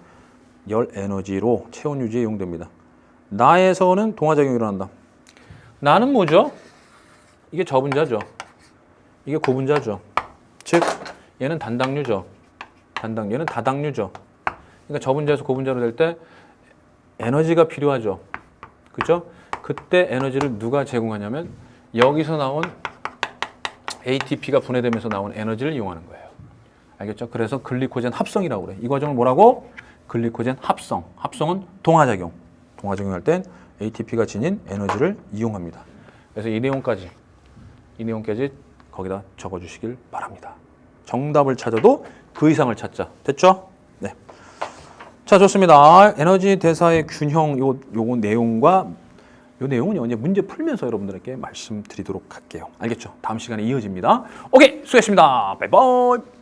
열 에너지로 체온 유지에 이용됩니다. 나에서는 동화작용이 일어난다. 나는 뭐죠? 이게 저분자죠. 이게 고분자죠. 즉 얘는 단당류죠. 얘는 다당류죠. 그러니까 저분자에서 고분자로 될 때 에너지가 필요하죠. 그죠? 그때 에너지를 누가 제공하냐면 여기서 나온 ATP가 분해되면서 나온 에너지를 이용하는 거예요. 알겠죠? 그래서 글리코젠 합성이라고 그래. 이 과정을 뭐라고? 글리코젠 합성. 합성은 동화작용. 동화작용할 땐 ATP가 지닌 에너지를 이용합니다. 그래서 이 내용까지 거기다 적어주시길 바랍니다. 정답을 찾아도 그 이상을 찾자. 됐죠? 네. 자, 좋습니다. 에너지 대사의 균형 요거 내용과 요 내용은 이제 문제 풀면서 여러분들에게 말씀드리도록 할게요. 알겠죠? 다음 시간에 이어집니다. 오케이, 수고했습니다. 바이바이.